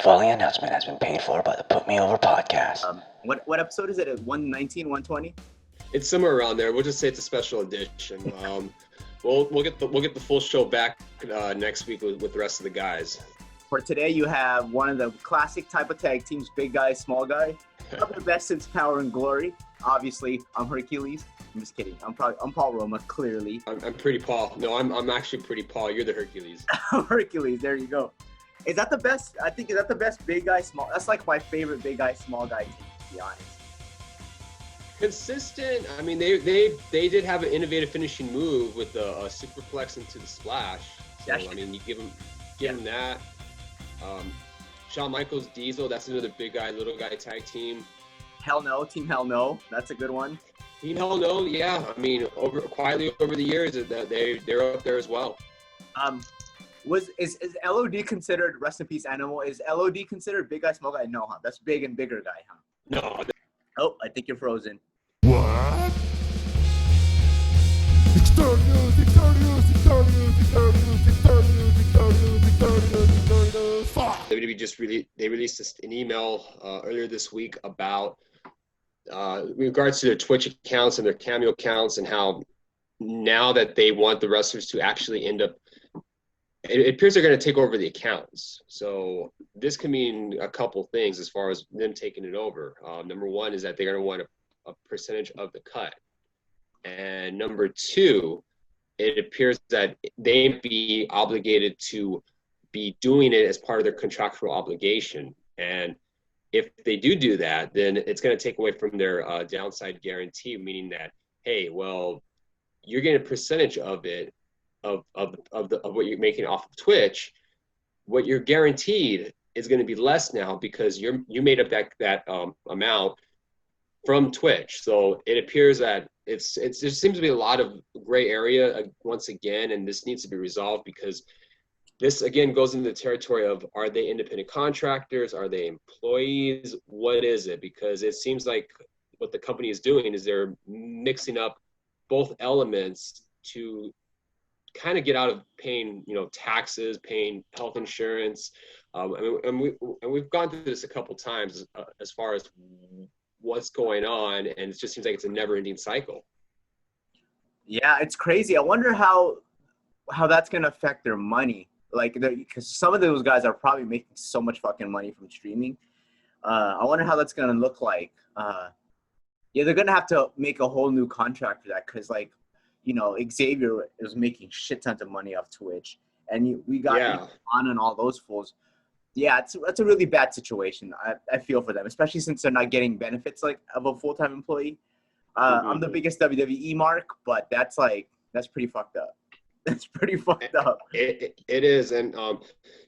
following announcement has been paid for by the Put Me Over podcast. What episode is it? 119, 120? It's somewhere around there. We'll just say it's a special edition. We'll get the full show back next week with the rest of the guys. For today, you have one of the classic type of tag teams: big guy, small guy. One of the best since Power and Glory. Obviously, I'm Hercules. I'm just kidding. I'm Paul Roma. Clearly, I'm Pretty Paul. No, I'm actually Pretty Paul. You're the Hercules. Hercules. There you go. Is that the best? I think is that the best big guy, small? That's like my favorite big guy, small guy team, to be honest. Consistent. I mean, they did have an innovative finishing move with the superplex into the splash. So I mean, you give them that. Shawn Michaels, Diesel. That's another big guy, little guy tag team. Hell no, Team Hell No. That's a good one. Team Hell No. Yeah. I mean, quietly over the years, they're up there as well. Is LOD considered, rest in peace Animal, is LOD considered big guy, small guy? No, huh? That's big and bigger guy, huh? No. Oh, I think you're frozen. What? WWE just released an email earlier this week about in regards to their Twitch accounts and their Cameo accounts, and how now that they want the wrestlers to actually end up, it appears they're going to take over the accounts. So this can mean a couple things as far as them taking it over. Number one is that they're going to want a percentage of the cut. And number two, it appears that they may be obligated to be doing it as part of their contractual obligation. And if they do that, then it's going to take away from their downside guarantee, meaning that, hey, well, you're getting a percentage of it, of what you're making off of Twitch. What you're guaranteed is going to be less now because you made up that amount from Twitch. So it appears that there seems to be a lot of gray area once again, and this needs to be resolved, because this again goes into the territory of, are they independent contractors? Are they employees? What is it? Because it seems like what the company is doing is they're mixing up both elements to kind of get out of paying, taxes, paying health insurance. And we've gone through this a couple times as far as what's going on, and it just seems like it's a never-ending cycle. Yeah, it's crazy. I wonder how that's going to affect their money. Like, because some of those guys are probably making so much fucking money from streaming. I wonder how that's going to look like. Yeah, they're going to have to make a whole new contract for that, because, like, Xavier is making shit tons of money off Twitch, and we got on and all those fools. Yeah, that's a really bad situation. I feel for them, especially since they're not getting benefits like of a full-time employee. I'm the biggest WWE mark, but that's pretty fucked up. That's pretty fucked up. It is, and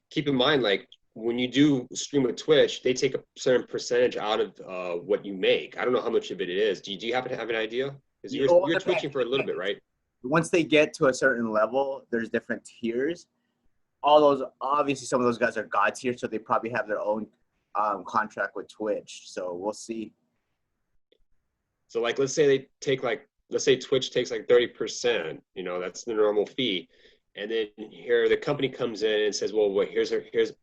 keep in mind, like, when you do stream with Twitch, they take a certain percentage out of what you make. I don't know how much of it is. Do you happen to have an idea? Because you're twitching for a little bit, right? Once they get to a certain level, there's different tiers. Obviously, some of those guys are God tier, so they probably have their own contract with Twitch. So we'll see. So, like, let's say Twitch takes like 30%. That's the normal fee. And then here the company comes in and says, well, here's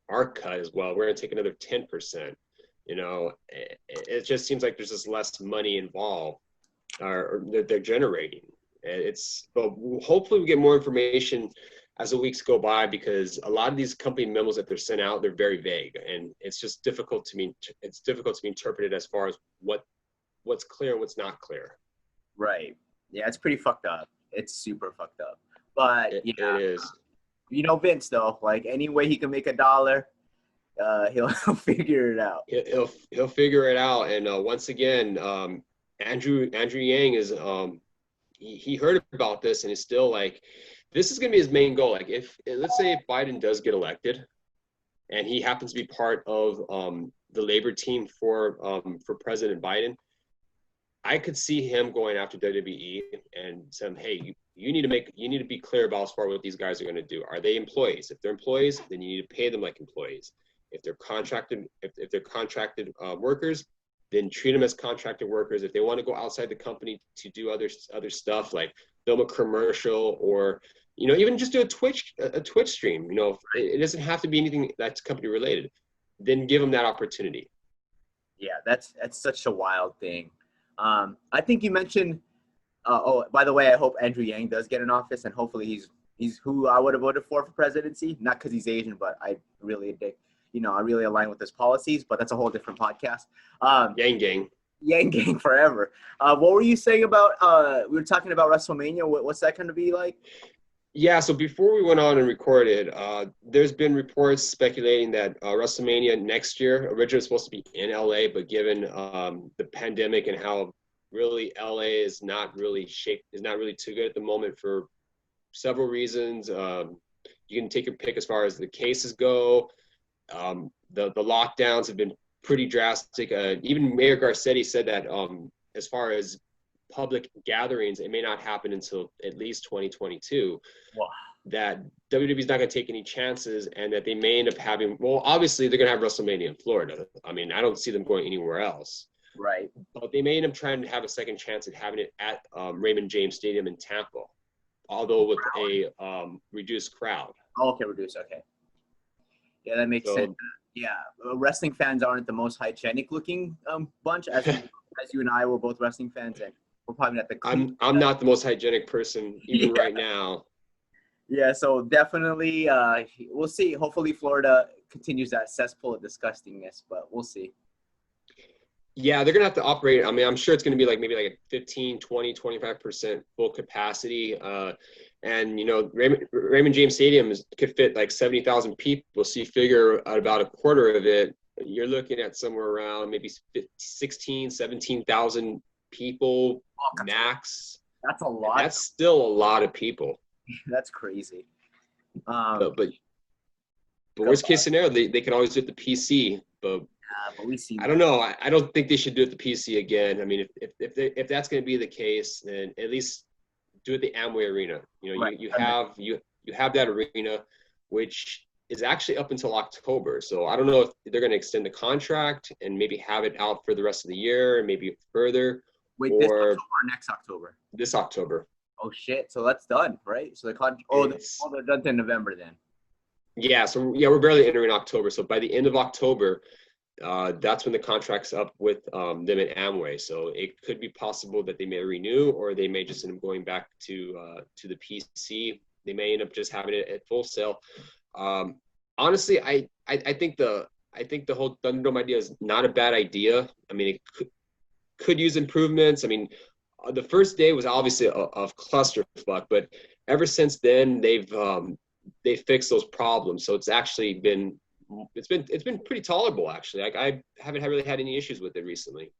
our cut as well. We're going to take another 10%. It just seems like there's just less money involved, or that they're generating. But hopefully we get more information as the weeks go by, because a lot of these company memos that they're sent out, they're very vague, and it's just difficult to be interpreted as far as what's clear and what's not clear. Right. Yeah, it's pretty fucked up. It's super fucked up. But it is. Vince, though, like, any way he can make $1, he'll figure it out. He'll figure it out. And once again, Andrew Yang is he heard about this and is still like, this is going to be his main goal. Like, let's say Biden does get elected, and he happens to be part of the labor team for President Biden, I could see him going after WWE and saying, hey, you need to be clear about as far as what these guys are going to do. Are they employees? If they're employees, then you need to pay them like employees. If they're contracted, if they're contracted workers, then treat them as contracted workers. If they want to go outside the company to do other stuff, like film a commercial, or even just do a Twitch stream. It doesn't have to be anything that's company related. then give them that opportunity. Yeah, that's such a wild thing. I think you mentioned. Oh, by the way, I hope Andrew Yang does get in office, and hopefully he's who I would have voted for presidency. Not because he's Asian, but I really I really align with his policies. But that's a whole different podcast. Yang gang. Yang gang forever. What were you saying about? We were talking about WrestleMania. What's that going to be like? Yeah, so before we went on and recorded, there's been reports speculating that WrestleMania next year, originally supposed to be in LA, but given the pandemic and how really LA is not really too good at the moment for several reasons. You can take your pick as far as the cases go. The lockdowns have been pretty drastic. Even Mayor Garcetti said that as far as public gatherings, it may not happen until at least 2022. Wow. That WWE's not going to take any chances, and that they may end up having. Well, obviously they're going to have WrestleMania in Florida. I mean, I don't see them going anywhere else. Right. But they may end up trying to have a second chance at having it at Raymond James Stadium in Tampa, although with a reduced crowd. Oh, okay, reduced. Okay. Yeah, that makes sense. Yeah, wrestling fans aren't the most hygienic looking bunch, as you and I were both wrestling fans, and we're probably not the. I'm not the most hygienic person even right now. Yeah, so definitely, we'll see. Hopefully, Florida continues that cesspool of disgustingness, but we'll see. Yeah, they're going to have to operate. I mean, I'm sure it's going to be maybe a 15, 20, 25% full capacity. And, Raymond James Stadium could fit 70,000 people. So you figure at about a quarter of it, you're looking at somewhere around maybe 16, 17,000 people max. That's a lot. That's still a lot of people. That's crazy. But worst case scenario, they can always do it the PC. But we see. I don't know. I don't think they should do it the PC again. I mean, if that's going to be the case, then at least do it the Amway Arena. Right. You have that arena, which is actually up until October. So I don't know if they're going to extend the contract and maybe have it out for the rest of the year and maybe further. Wait, this October or next October? This October. Oh shit! So that's done, right? So they're done in November then. Yeah. So yeah, we're barely entering October. So by the end of October, that's when the contract's up with them at Amway. So it could be possible that they may renew, or they may just end up going back to the PC. They may end up just having it at full sale. Honestly, I think the whole Thunderdome idea is not a bad idea. I mean, it could use improvements. I mean, the first day was obviously a clusterfuck, but ever since then they fixed those problems. So it's actually been pretty tolerable, actually. I haven't really had any issues with it recently.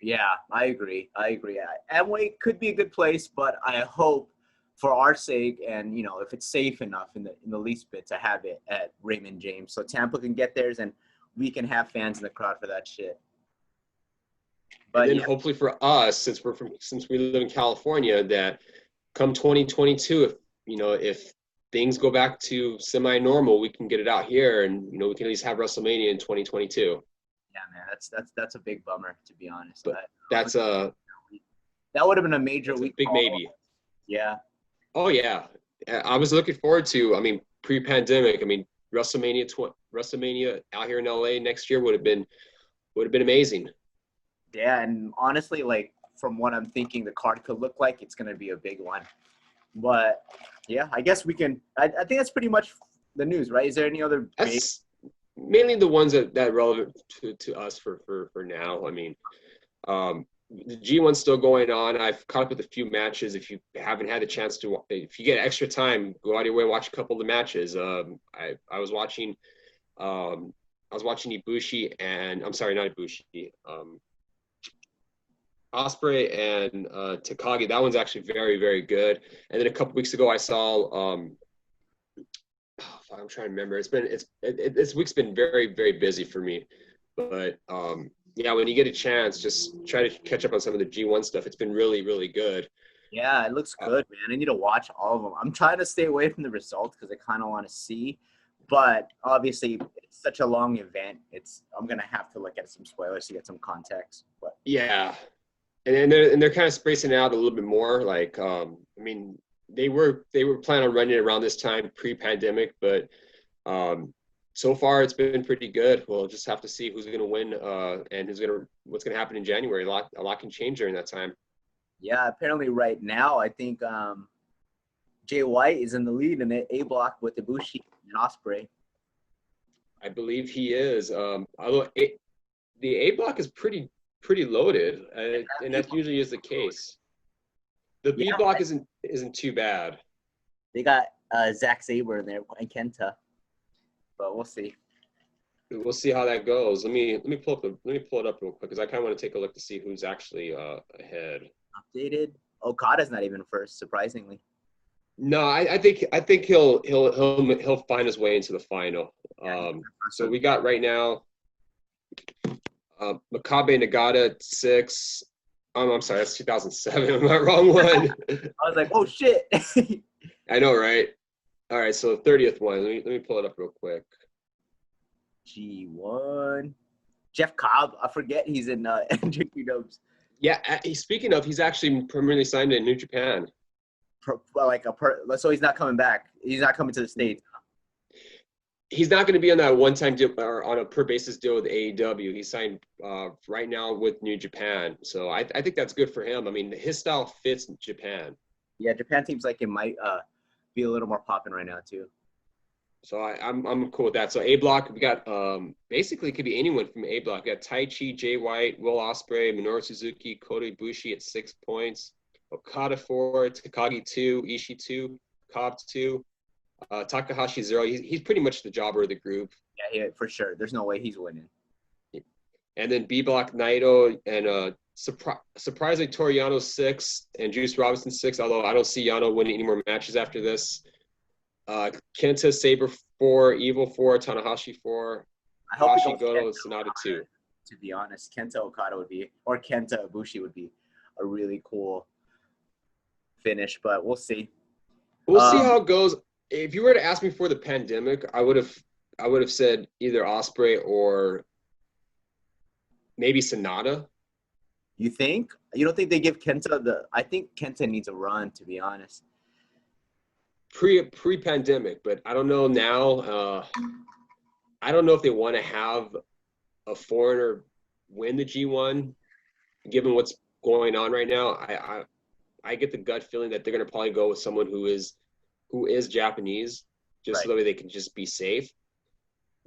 Yeah, I agree. Amway could be a good place, but I hope for our sake, and if it's safe enough in the least bit, to have it at Raymond James, so Tampa can get theirs and we can have fans in the crowd for that shit. But and then hopefully for us, since we live in California, that come 2022, if things go back to semi-normal, we can get it out here, and we can at least have WrestleMania in 2022. Yeah, man, that's a big bummer, to be honest. But that would have been a major week. Big maybe. Yeah. Oh yeah, I was looking forward to. I mean, pre-pandemic. I mean, WrestleMania out here in LA next year would have been amazing. Yeah, and honestly, from what I'm thinking, the card could look like, it's gonna be a big one. But yeah, I guess we can. I think that's pretty much the news, right? Is there any other? That's mainly the ones that relevant to us for now. I mean, the G1's still going on. I've caught up with a few matches. If you haven't had a chance to, if you get extra time, go out of your way and watch a couple of the matches. I was watching Ibushi and I'm sorry, not Ibushi. Osprey and Takagi. That one's actually very, very good. And then a couple weeks ago, I saw. I'm trying to remember. This week's been very, very busy for me, but yeah, when you get a chance, just try to catch up on some of the G1 stuff. It's been really, really good. Yeah, it looks good, man. I need to watch all of them. I'm trying to stay away from the results because I kind of want to see, but obviously it's such a long event. I'm gonna have to look at some spoilers to get some context. But yeah. And they're kind of spacing out a little bit more. I mean, they were planning on running it around this time pre-pandemic, but so far it's been pretty good. We'll just have to see who's going to win and what's going to happen in January. A lot can change during that time. Yeah, apparently right now I think Jay White is in the lead in the A block with Ibushi and Ospreay. I believe he is. Although the A block is pretty loaded, and that usually is the case. The B block isn't too bad. They got Zack Sabre in there and Kenta, but we'll see. We'll see how that goes. Let me pull it up real quick because I kind of want to take a look to see who's actually ahead. Updated. Okada's not even first, surprisingly. No, I think he'll find his way into the final. So we got right now Makabe Nagata at 6. I'm sorry, that's 2007. I'm not wrong one. I was like, oh shit. I know, right? All right, so the 30th one. Let me pull it up real quick. G1. Jeff Cobb. I forget he's in NXT Dubs. Yeah, speaking of, he's actually permanently signed in New Japan. So he's not coming back. He's not coming to the States. He's not going to be on that one-time deal or on a per-basis deal with AEW. He's signed right now with New Japan. So I think that's good for him. I mean, his style fits Japan. Yeah, Japan seems like it might be a little more popping right now too. So I'm cool with that. So A block, we got basically it could be anyone from A block. We got Taichi, Jay White, Will Ospreay, Minoru Suzuki, Kota Ibushi at 6 points, Okada 4, Takagi 2, Ishii 2, Cobb 2, Takahashi 0. He's pretty much the jobber of the group. Yeah, for sure. There's no way he's winning. And then B block, Naito and surprisingly Toru Yano 6 and Juice Robinson 6. Although I don't see Yano winning any more matches after this. Kenta Sabre 4, Evil 4, Tanahashi 4, Hashi Goto, Sonata 2. To be honest, Kenta Okada or Kenta Ibushi would be a really cool finish, but we'll see. We'll see how it goes. If you were to ask me for the pandemic, I would have said either Ospreay or maybe Sonata. You think? You don't think they give Kenta I think Kenta needs a run, to be honest. Pre-pandemic, but I don't know now. I don't know if they want to have a foreigner win the G1, given what's going on right now. I get the gut feeling that they're going to probably go with someone who is Japanese, just so that way they can just be safe.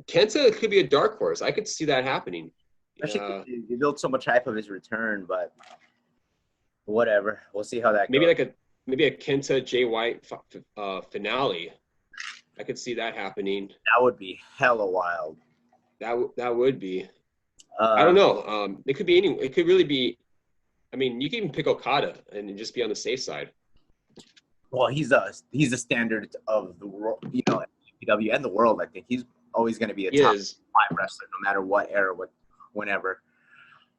Kenta could be a dark horse. I could see that happening. He built so much hype of his return, but whatever. We'll see how that goes. Maybe a Kenta Jay White finale. I could see that happening. That would be hella wild. That would be. I don't know. It could be any. It could really be. I mean, you can even pick Okada and just be on the safe side. Well, he's the standard of the world, AEW and the world. I think he's always going to be a top 5 wrestler, no matter what era, whenever.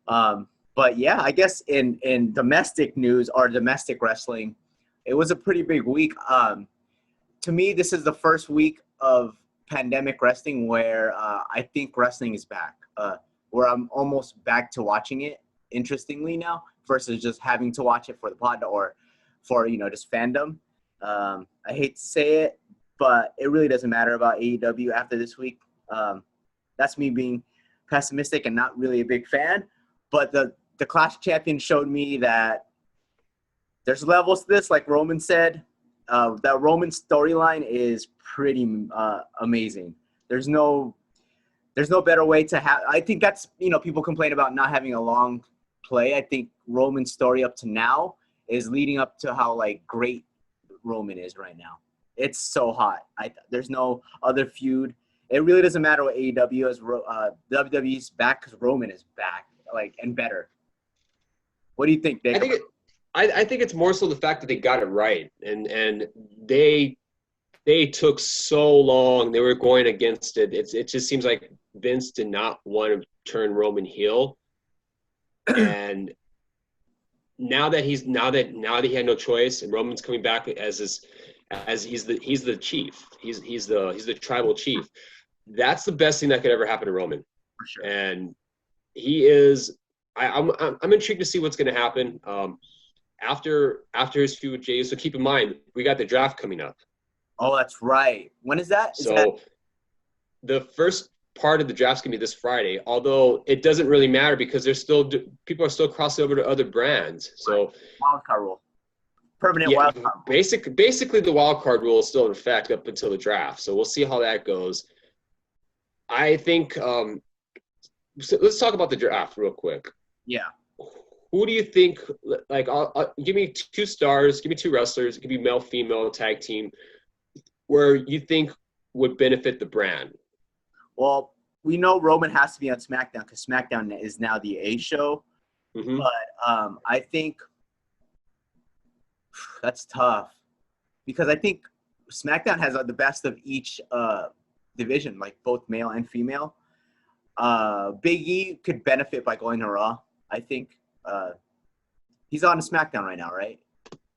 But yeah, I guess in domestic news or domestic wrestling, it was a pretty big week. To me, this is the first week of pandemic wrestling where I think wrestling is back, where I'm almost back to watching it, interestingly now, versus just having to watch it for the pod or for, just fandom. I hate to say it, but it really doesn't matter about AEW after this week. That's me being pessimistic and not really a big fan. But the Clash Champion showed me that there's levels to this, like Roman said. That Roman storyline is pretty amazing. There's no better way to have. I think that's people complain about not having a long play. I think Roman's story up to now is leading up to how great Roman is right now. It's so hot. There's no other feud. It really doesn't matter what AEW is. WWE's back because Roman is back, and better. What do you think, Dave? I think it's more so the fact that they got it right, and they took so long. They were going against it. It just seems like Vince did not want to turn Roman heel, and now that he had no choice, and Roman's coming back as he's the chief. He's the tribal chief. That's the best thing that could ever happen to Roman. For sure. And he is. I'm intrigued to see what's going to happen. After his feud with Jey. So keep in mind, we got the draft coming up. Oh, that's right. When is that? the first part of the draft's gonna be this Friday, although it doesn't really matter because people are still crossing over to other brands. So Wild card rule. Permanent yeah, wild card rule. basically the wild card rule is still in effect up until the draft. So we'll see how that goes. I think so let's talk about the draft real quick. Yeah. Who do you think? Like, give me 2 stars. Give me 2 wrestlers. It could be male, female, tag team, where you think would benefit the brand. Well, we know Roman has to be on SmackDown because SmackDown is now the A show. Mm-hmm. But I think that's tough because I think SmackDown has the best of each division, like both male and female. Big E could benefit by going to Raw. I think he's on SmackDown right now, right?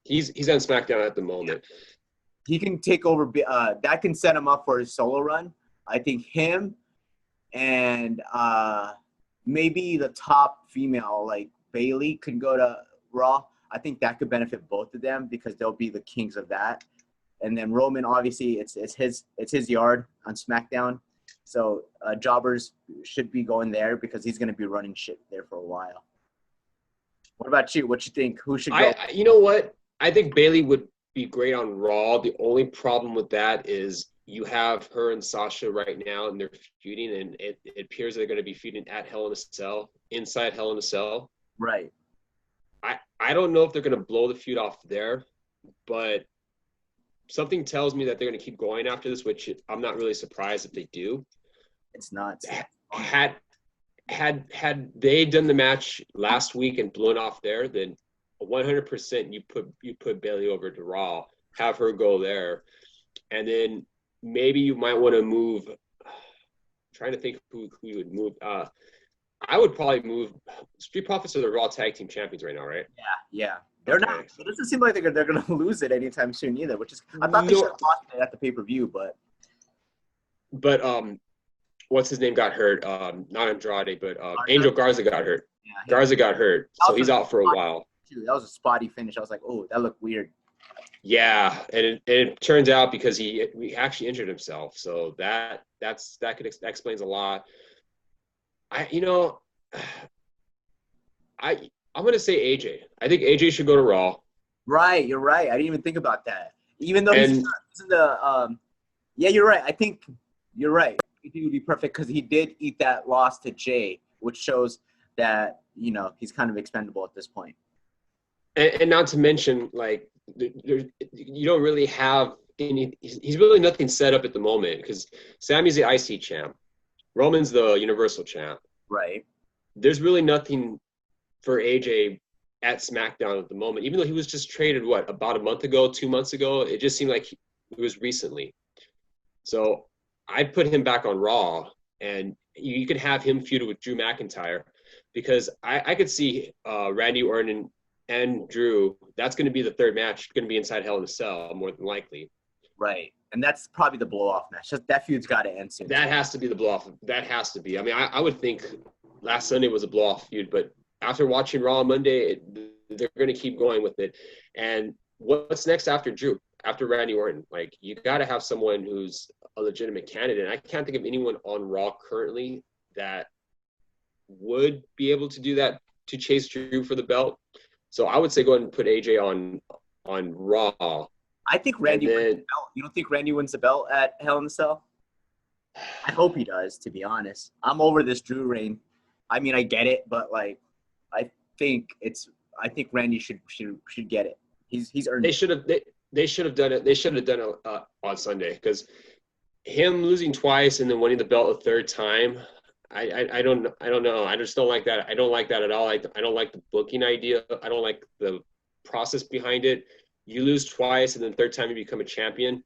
He's on SmackDown at the moment. He can take over. That can set him up for his solo run. I think him and maybe the top female like Bailey could go to Raw. I think that could benefit both of them because they'll be the kings of that. And then Roman, obviously, it's his yard on SmackDown. So jobbers should be going there because he's going to be running shit there for a while. What about you? What you think? Who should go? You know what? I think Bailey would be great on Raw. The only problem with that is you have her and Sasha right now, and they're feuding, and it appears they're going to be feuding at Hell in a Cell, inside Hell in a Cell. Right. I don't know if they're going to blow the feud off there, but something tells me that they're going to keep going after this, which I'm not really surprised if they do. It's not. Had they done the match last week and blown off there, then 100% you put Bailey over to Raw, have her go there, and then maybe you might want to move. I'm trying to think who you would move. I would probably move. Street Profits are the Raw Tag Team Champions right now, right? Yeah. They're not. It doesn't seem like they're going to lose it anytime soon either. Which is, I thought they should have lost it at the pay-per-view, but what's his name got hurt? Not Andrade, but Angel Garza got hurt. Yeah, Garza got hurt, so he's out for a while. That was a spotty finish. I was like, oh, that looked weird. Yeah, and it turns out because he actually injured himself, so that explains a lot. I'm gonna say AJ. I think AJ should go to Raw. Right, you're right. I didn't even think about that. Even though he's in the yeah, you're right. I think you're right. He would be perfect because he did eat that loss to Jay, which shows that he's kind of expendable at this point. And not to mention, like, you don't really have any. He's really nothing set up at the moment because Sammy's the IC champ, Roman's the Universal champ. Right. There's really nothing for AJ at SmackDown at the moment, even though he was just traded about a month ago, 2 months ago. It just seemed like it was recently. So I'd put him back on Raw, and you could have him feuded with Drew McIntyre because I could see Randy Orton and Drew. That's going to be the third match, going to be inside Hell in a Cell, more than likely. Right. And that's probably the blow-off match. That feud's got to end soon. That has to be the blow-off. That has to be. I mean, I would think last Sunday was a blow-off feud, but after watching Raw on Monday, they're going to keep going with it. And what's next after Drew? After Randy Orton? Like, you got to have someone who's a legitimate candidate. I can't think of anyone on Raw currently that would be able to do that, to chase Drew for the belt. So I would say go ahead and put AJ on Raw. I think Randy wins the belt. You don't think Randy wins the belt at Hell in a Cell? I hope he does, to be honest. I'm over this Drew reign. I mean, I get it, but like, I think Randy should get it. He's earned it. They should have done it. They should have done it on Sunday because him losing twice and then winning the belt a third time. I don't know. I just don't like that. I don't like that at all. I don't like the booking idea. I don't like the process behind it. You lose twice and then third time you become a champion.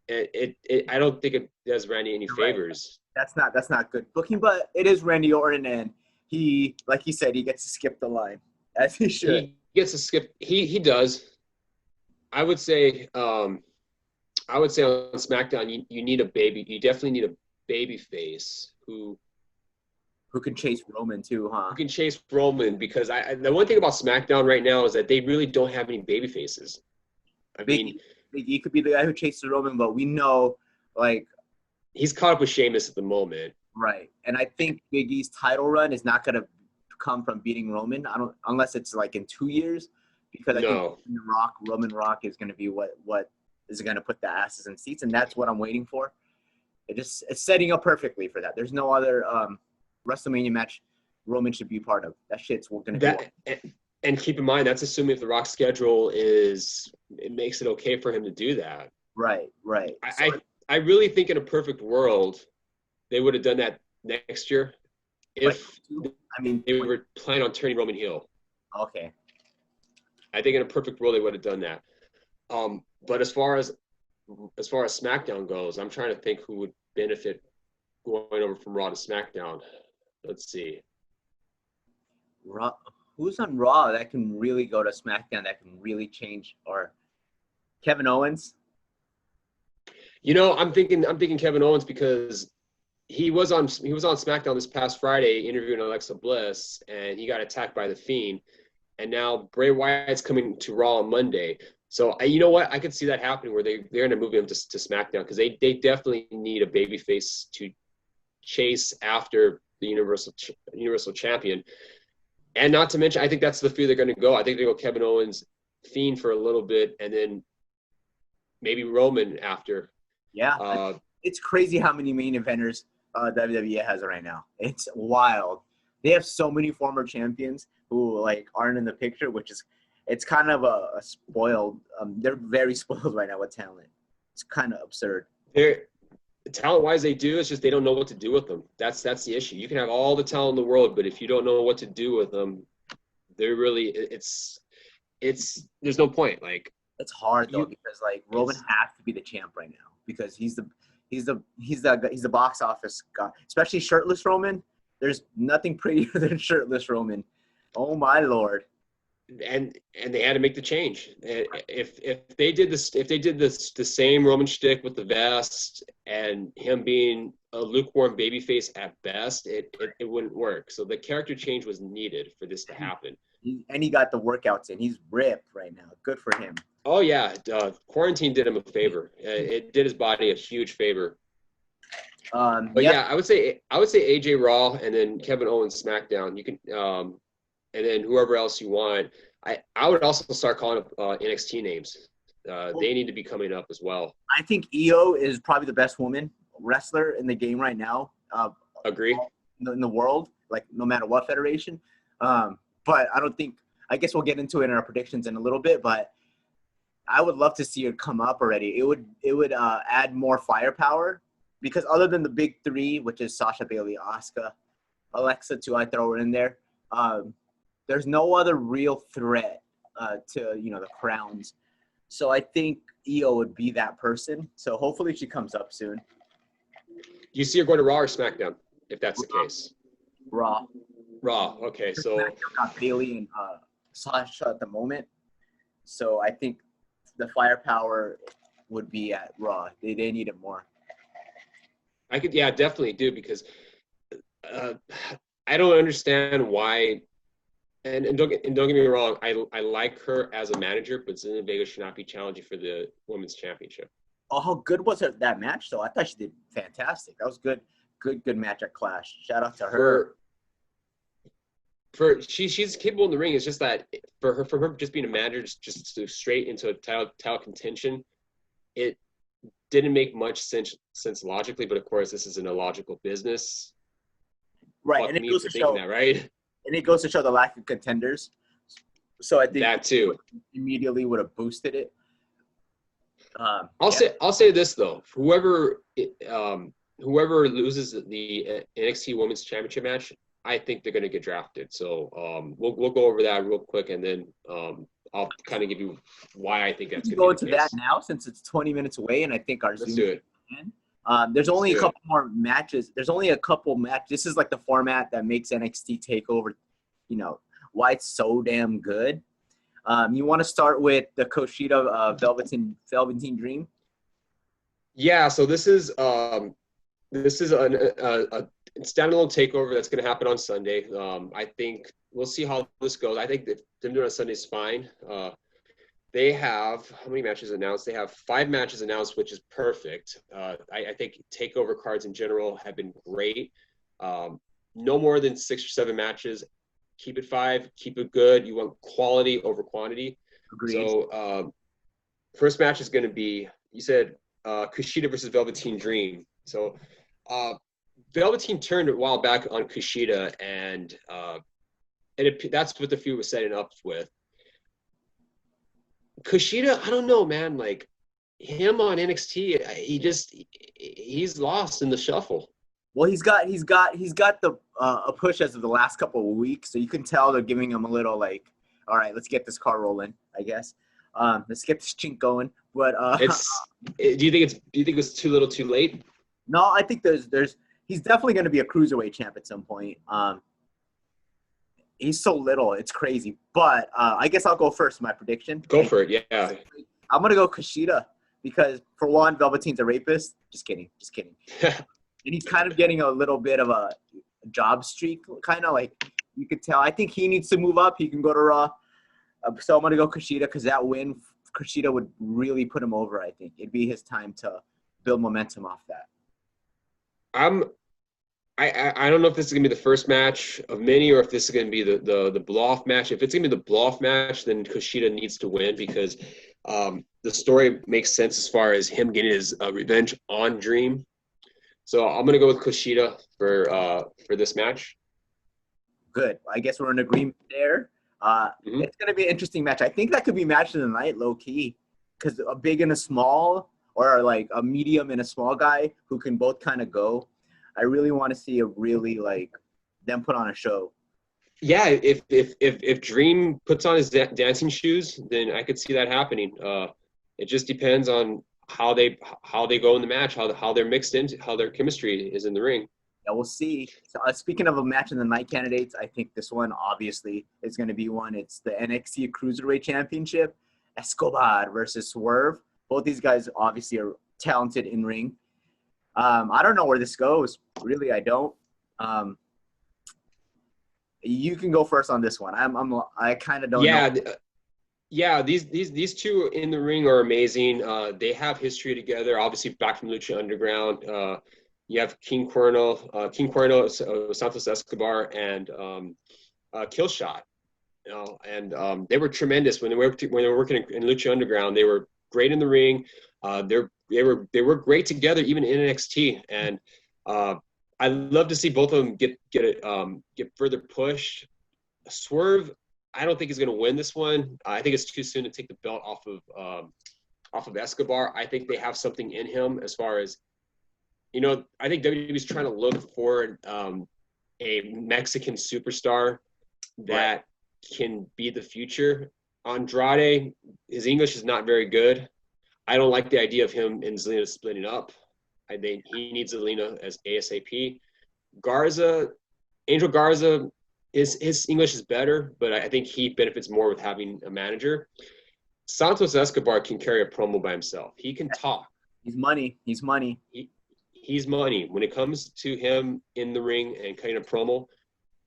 I don't think it does Randy any favors. Right. That's not good booking, but it is Randy Orton, and he, like he said, he gets to skip the line as he should. He gets to skip. He does. I would say on SmackDown you need a baby. You definitely need a baby face who can chase Roman too, huh? Who can chase Roman, because the one thing about SmackDown right now is that they really don't have any baby faces. Big E could be the guy who chases Roman, but we know, like, he's caught up with Sheamus at the moment. Right. And I think Big E's title run is not going to come from beating Roman. Unless it's like in 2 years, because I think Roman Rock is going to be what is going to put the asses in seats, and that's what I'm waiting for. It's setting up perfectly for that. There's no other WrestleMania match Roman should be part of. That shit's going to be. And keep in mind, that's assuming if the Rock schedule it makes it okay for him to do that. Right. I really think in a perfect world, they would have done that next year if they were planning on turning Roman heel. Okay. I think in a perfect world, they would have done that. But as far as SmackDown goes, I'm trying to think who would benefit going over from Raw to SmackDown. Let's see. Raw. Who's on Raw that can really go to SmackDown that can really change? Or Kevin Owens? I'm thinking Kevin Owens because he was on SmackDown this past Friday interviewing Alexa Bliss, and he got attacked by the Fiend. And now Bray Wyatt's coming to Raw on Monday. So you know what? I could see that happening where they're going to move him to SmackDown because they definitely need a babyface to chase after the Universal Champion. And not to mention, I think that's the feud they're going to go. I think they go Kevin Owens, Fiend for a little bit, and then maybe Roman after. Yeah, it's crazy how many main eventers WWE has right now. It's wild. They have so many former champions who aren't in the picture, it's kind of a spoiled. They're very spoiled right now with talent. It's kind of absurd. Talent-wise, they do. It's just they don't know what to do with them. That's the issue. You can have all the talent in the world, but if you don't know what to do with them, they're really there's no point. It's hard though because Roman has to be the champ right now because he's the box office guy, especially shirtless Roman. There's nothing prettier than shirtless Roman. Oh my Lord. And they had to make the change. If they did the same Roman shtick with the vest and him being a lukewarm babyface at best, it wouldn't work. So the character change was needed for this to happen. And he got the workouts in. He's ripped right now. Good for him. Oh yeah, quarantine did him a favor. It did his body a huge favor. But yeah, I would say AJ Raw and then Kevin Owens SmackDown. You can. And then whoever else you want. I would also start calling up NXT names. They need to be coming up as well. I think Io is probably the best woman wrestler in the game right now. Agree. In the world, no matter what federation. But I guess we'll get into it in our predictions in a little bit, but I would love to see her come up already. It would add more firepower because other than the big three, which is Sasha, Bayley, Asuka, Alexa too, I throw her in there. There's no other real threat to the crowns. So I think Io would be that person. So hopefully she comes up soon. Do you see her going to Raw or SmackDown, if that's the case? Raw. Okay, so SmackDown got Bayley and Sasha at the moment. So I think the firepower would be at Raw. They need it more. I could, definitely do because I don't understand why. And don't get me wrong, I like her as a manager, but Zelina Vega should not be challenging for the women's championship. Oh, how good was that match though? I thought she did fantastic. That was good match at Clash. Shout out to her. She's capable in the ring. It's just that for her just being a manager, just straight into a title contention, it didn't make much sense logically. But of course, this is an illogical business. Right, and it goes to show that, right? And it goes to show the lack of contenders. So I think that too immediately would have boosted it. I'll say this though: whoever loses the NXT Women's Championship match, I think they're going to get drafted. So we'll go over that real quick, and then I'll kind of give you why I think that's going to be the case. Go into that now since it's 20 minutes away, and I think our Let's do it. There's only a couple more matches. There's only a couple matches. This is the format that makes NXT Takeover, why it's so damn good. You want to start with the Kushida Velveteen Dream? Yeah. So this is a standalone takeover that's going to happen on Sunday. I think we'll see how this goes. I think that them doing it on Sunday is fine. They have how many matches announced? They have 5 matches announced, which is perfect. I think takeover cards in general have been great. No more than 6 or 7 matches. Keep it 5. Keep it good. You want quality over quantity. Agreed. So first match is going to be, you said Kushida versus Velveteen Dream. So Velveteen turned a while back on Kushida, and that's what the feud was setting up with. Kushida, I don't know, man. Like him on NXT, he's lost in the shuffle. Well, he's got the a push as of the last couple of weeks, so you can tell they're giving him a little like, all right, let's get this car rolling, I guess. Let's get this chink going. But do you think it's too little, too late? no, I think he's definitely going to be a cruiserweight champ at some point. He's so little, it's crazy. But I guess I'll go first. My prediction. Go for it. Yeah. I'm gonna go Kushida because for one, Velveteen's a rapist. Just kidding. And he's kind of getting a little bit of a job streak, kind of like you could tell. I think he needs to move up. He can go to Raw. So I'm going to go Kushida because that win, Kushida would really put him over, I think. It'd be his time to build momentum off that. I don't know if this is going to be the first match of many or if this is going to be the blow-off match. If it's going to be the blow-off match, then Kushida needs to win because the story makes sense as far as him getting his revenge on Dream. So I'm going to go with Kushida for this match. Good. I guess we're in agreement there. It's going to be an interesting match. I think that could be match of the night, low-key, because a big and a small or like a medium and a small guy who can both kind of go. I really want to see them put on a show. Yeah, if Dream puts on his dancing shoes, then I could see that happening. It just depends on how they go in the match, how they're mixed into, how their chemistry is in the ring. Yeah, we'll see. So, speaking of a match in the night candidates, I think this one obviously is going to be one. It's the NXT Cruiserweight Championship, Escobar versus Swerve. Both these guys obviously are talented in ring. I don't know where this goes. Really, I don't. You can go first on this one. I kind of don't know. Yeah, these two in the ring are amazing. They have history together, obviously back from Lucha Underground. You have King Cuerno, Santos Escobar, and Killshot. And they were tremendous when they were working in Lucha Underground. They were great in the ring. They were great together, even in NXT. And I'd love to see both of them get further pushed. Swerve, I don't think he's going to win this one. I think it's too soon to take the belt off of Escobar. I think they have something in him as far as, I think WWE's trying to look for a Mexican superstar that can be the future. Andrade, his English is not very good. I don't like the idea of him and Zelina splitting up. I think he needs Zelina as ASAP. Angel Garza, his English is better, but I think he benefits more with having a manager. Santos Escobar can carry a promo by himself. He can talk. He's money. He's money. He's money. When it comes to him in the ring and cutting a promo,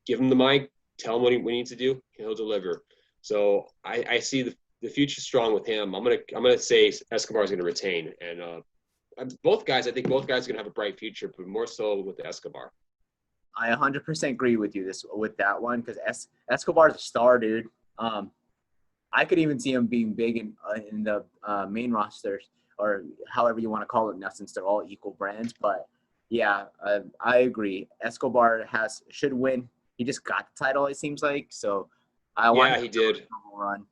give him the mic, tell him what he needs to do, and he'll deliver. So I see the future strong with him. I'm gonna say Escobar is gonna retain, and I think both guys are gonna have a bright future, but more so with Escobar. I 100% agree with you with that one because Escobar's a star, dude. I could even see him being big in the main rosters or however you want to call it now, since they're all equal brands. But yeah, I agree. Escobar should win. He just got the title, it seems like. So he did. Run.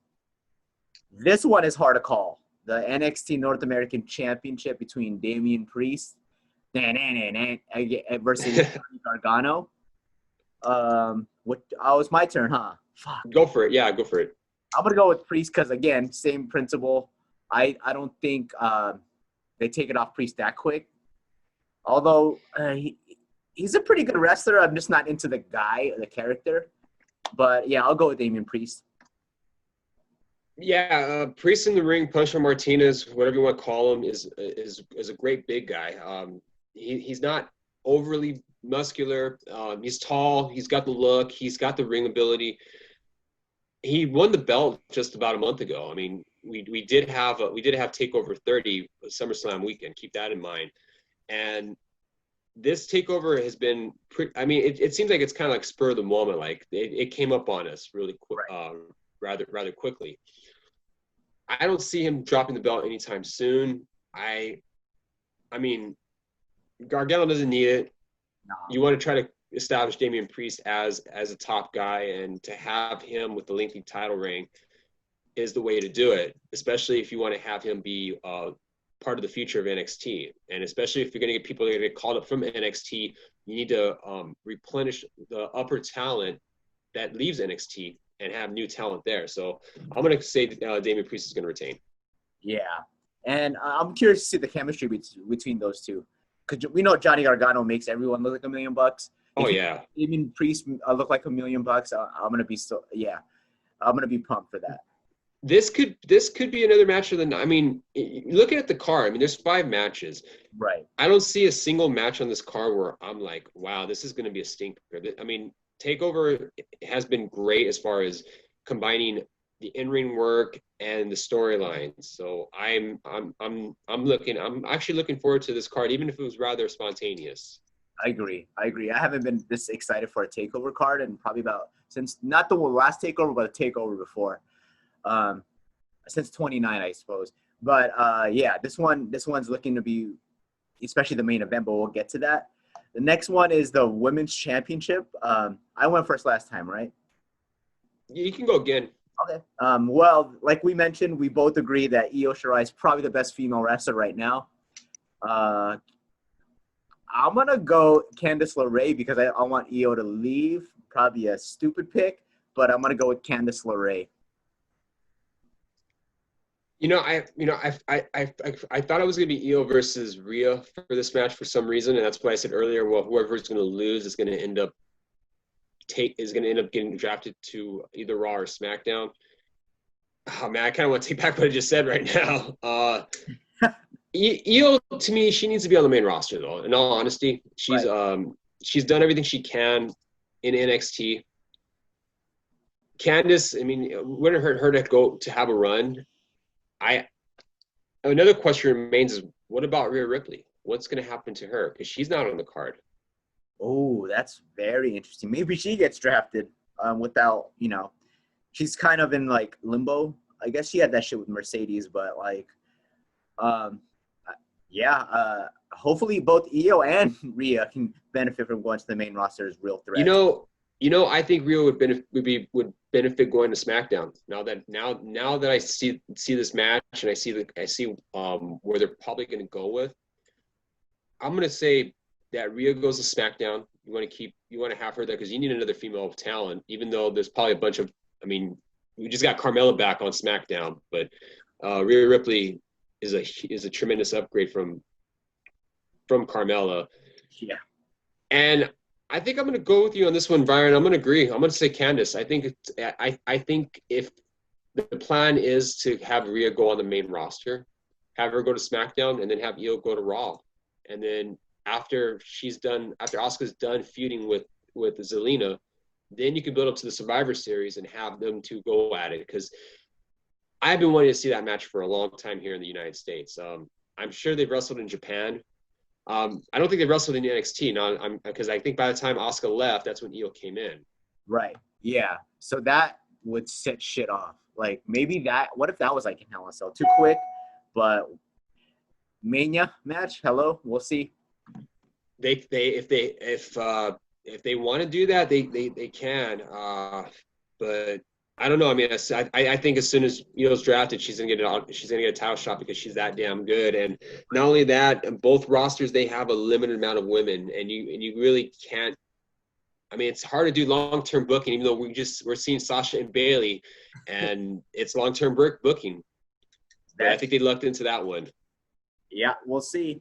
This one is hard to call. The NXT North American Championship between Damian Priest versus Gargano. It's my turn, huh? Fuck. Go for it. Yeah, go for it. I'm gonna go with Priest because again, same principle. I don't think they take it off Priest that quick. Although he's a pretty good wrestler, I'm just not into the character. But yeah, I'll go with Damian Priest. Yeah, Priest in the ring, Puncher Martinez, whatever you want to call him, is a great big guy. He's not overly muscular. He's tall. He's got the look. He's got the ring ability. He won the belt just about a month ago. I mean, we did have Takeover 30 SummerSlam weekend. Keep that in mind. And this takeover has been it seems like it's kind of like spur of the moment. Like it came up on us really quick, rather quickly. I don't see him dropping the belt anytime soon. I mean, Gargano doesn't need it. No. You want to try to establish Damian Priest as a top guy, and to have him with the lengthy title reign is the way to do it, especially if you want to have him be part of the future of NXT. And especially if you're going to get people that get called up from NXT, you need to replenish the upper talent that leaves NXT and have new talent there. So I'm going to say Damian Priest is going to retain. Yeah. And I'm curious to see the chemistry between those two. Because we know Johnny Gargano makes everyone look like $1 million. Oh, yeah. Damian Priest look like $1 million. I'm going to be I'm going to be pumped for that. This could be another match of the night. I mean, looking at the card, I mean, there's 5 matches. Right. I don't see a single match on this card where I'm like, wow, this is going to be a stinker. I mean, Takeover has been great as far as combining the in-ring work and the storylines. So I'm actually looking forward to this card, even if it was rather spontaneous. I agree. I haven't been this excited for a Takeover card in probably since not the last Takeover, but a Takeover before. Since 29, I suppose. But yeah, this one's looking to be, especially the main event, but we'll get to that. The next one is the Women's Championship. I went first last time, right? You can go again. Okay. Well, like we mentioned, we both agree that Io Shirai is probably the best female wrestler right now. I'm going to go Candice LeRae because I want Io to leave. Probably a stupid pick, but I'm going to go with Candice LeRae. I thought it was going to be Io versus Rhea for this match for some reason, and that's why I said earlier, well, whoever's going to lose is going to end up getting drafted to either Raw or SmackDown. Oh man, I kind of want to take back what I just said right now. Io, to me, she needs to be on the main roster though. In all honesty, she's done everything she can in NXT. Candice, I mean, wouldn't hurt her to go to have a run. Another question remains is, what about Rhea Ripley? What's going to happen to her? Because she's not on the card. Oh, that's very interesting. Maybe she gets drafted without, she's kind of in like limbo. I guess she had that shit with Mercedes, but like, hopefully both Io and Rhea can benefit from going to the main roster as real threats. I think Rhea would benefit going to SmackDown. Now that I see this match and I see where they're probably going to go with, I'm going to say that Rhea goes to SmackDown. You want to have her there because you need another female talent. Even though there's probably a bunch of, I mean, we just got Carmella back on SmackDown, but Rhea Ripley is a tremendous upgrade from Carmella. Yeah, and I think I'm going to go with you on this one, Byron. I'm going to agree. I'm going to say Candice. I think if the plan is to have Rhea go on the main roster, have her go to SmackDown, and then have Io go to Raw, and then after Asuka's done feuding with Zelina, then you can build up to the Survivor Series and have them two go at it. Because I've been wanting to see that match for a long time here in the United States. I'm sure they've wrestled in Japan. I don't think they wrestled in NXT because I think by the time Asuka left, that's when Io came in. Right. Yeah. So that would set shit off. Like maybe what if that was like in Hell in a Cell? Too quick, but Mania match. Hello, we'll see. If they want to do that, they can. But I don't know. I mean, I think as soon as Io's drafted, she's gonna get a title shot because she's that damn good. And not only that, both rosters they have a limited amount of women, and you really can't. I mean, it's hard to do long-term booking, even though we're seeing Sasha and Bayley, and it's long-term booking. But I think they lucked into that one. Yeah, we'll see.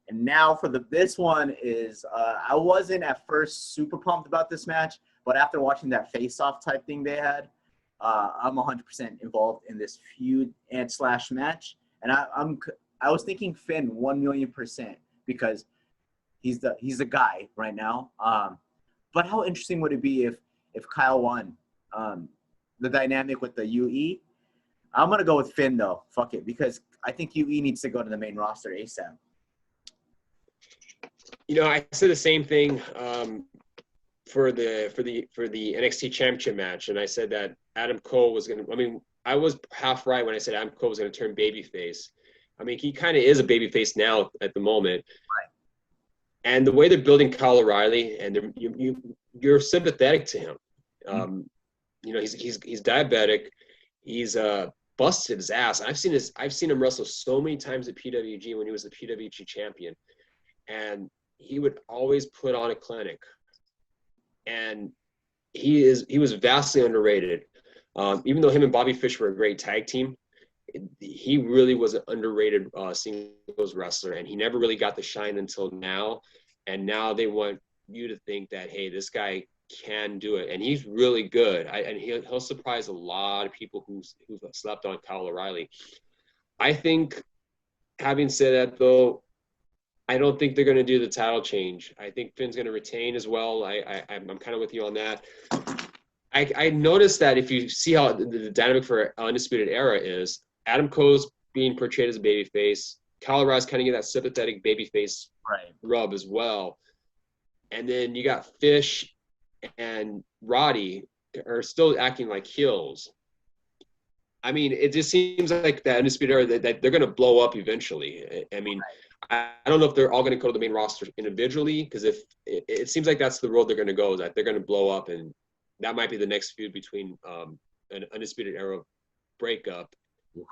And now for this one is I wasn't at first super pumped about this match, but after watching that face-off type thing they had. I'm 100% involved in this feud and / match, and I was thinking Finn 1,000,000% because he's the guy right now. But how interesting would it be if Kyle won? The dynamic with the UE. I'm gonna go with Finn though. Fuck it, because I think UE needs to go to the main roster ASAP. You know, I said the same thing for the NXT Championship match, and I said that Adam Cole was gonna. I mean, I was half right when I said Adam Cole was gonna turn babyface. I mean, he kind of is a babyface now at the moment. Right. And the way they're building Kyle O'Reilly, and you're sympathetic to him. You know, he's diabetic. He's busted his ass. I've seen him wrestle so many times at PWG when he was the PWG champion, and he would always put on a clinic. And he was vastly underrated. Even though him and Bobby Fish were a great tag team, he really was an underrated singles wrestler, and he never really got the shine until now. And now they want you to think that, hey, this guy can do it, and he's really good. And he'll surprise a lot of people who've slept on Kyle O'Reilly. I think, having said that, though, I don't think they're going to do the title change. I think Finn's going to retain as well. I'm kind of with you on that. I noticed that if you see how the dynamic for Undisputed Era is, Adam Cole's being portrayed as a babyface. Kyle O'Reilly's kind of getting that sympathetic babyface rub as well. And then you got Fish and Roddy are still acting like heels. I mean, it just seems like that Undisputed Era that they're going to blow up eventually. I mean, I don't know if they're all going to go to the main roster individually, because if it seems like that's the road they're going to go, that they're going to blow up, and that might be the next feud between an Undisputed Era breakup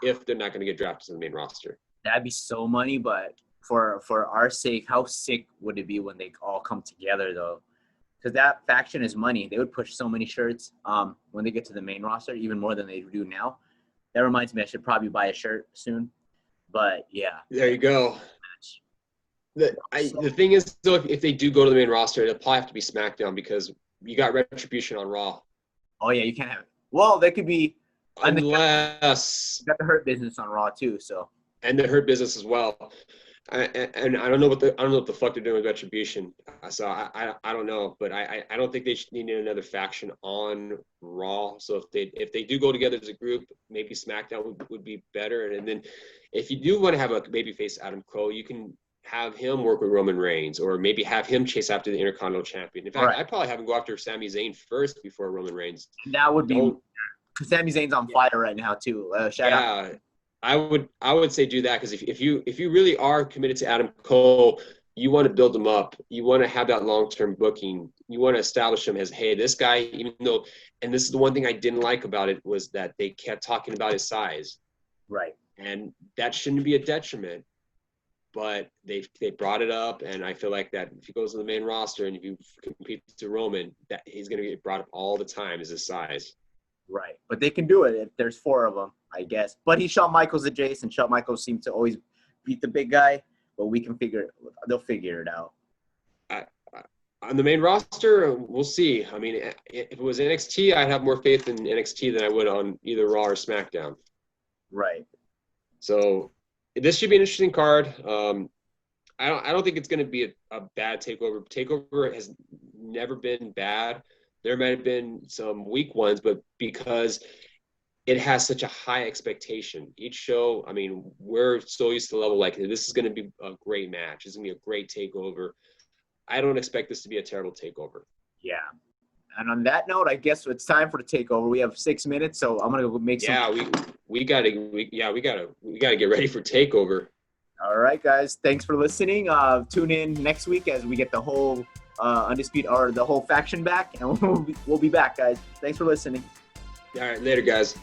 if they're not going to get drafted to the main roster. That'd be so money, but for our sake, how sick would it be when they all come together though? Because that faction is money. They would push so many shirts when they get to the main roster, even more than they do now. That reminds me, I should probably buy a shirt soon. But yeah. There you go. The thing is, though, if they do go to the main roster, it'll probably have to be SmackDown, because you got Retribution on Raw. Oh yeah, you can't have it. Well, they could be unless got the Hurt Business on Raw too. So and the Hurt Business as well. And I don't know what the fuck they're doing with Retribution. So I don't know, but I don't think they need another faction on Raw. So if they do go together as a group, maybe SmackDown would be better. And then if you do want to have a babyface Adam Cole, you can have him work with Roman Reigns, or maybe have him chase after the Intercontinental Champion. In fact, I'd probably have him go after Sami Zayn first before Roman Reigns. That would be, because Sami Zayn's on fire right now too. Shout out. I would say do that, because if you really are committed to Adam Cole, you want to build him up. You want to have that long-term booking. You want to establish him as, hey, this guy, even though, and this is the one thing I didn't like about it, was that they kept talking about his size. Right. And that shouldn't be a detriment. But they brought it up, and I feel like that if he goes to the main roster and if you compete to Roman, that he's going to get brought up all the time as his size. Right. But they can do it if there's 4 of them, I guess. But he's Shawn Michaels adjacent. Shawn Michaels seems to always beat the big guy, but they'll figure it out. On the main roster, we'll see. I mean, if it was NXT, I'd have more faith in NXT than I would on either Raw or SmackDown. Right. So this should be an interesting card. I don't think it's going to be a bad takeover. Takeover has never been bad. There might have been some weak ones, but because it has such a high expectation. Each show, I mean, we're so used to the level like this is going to be a great match. It's going to be a great takeover. I don't expect this to be a terrible takeover. Yeah. And on that note, I guess it's time for the takeover. We have 6 minutes, so I'm gonna go make some. Yeah, we gotta get ready for takeover. All right, guys. Thanks for listening. Tune in next week as we get the whole Undisputed or the whole faction back, and we'll be back, guys. Thanks for listening. All right, later, guys.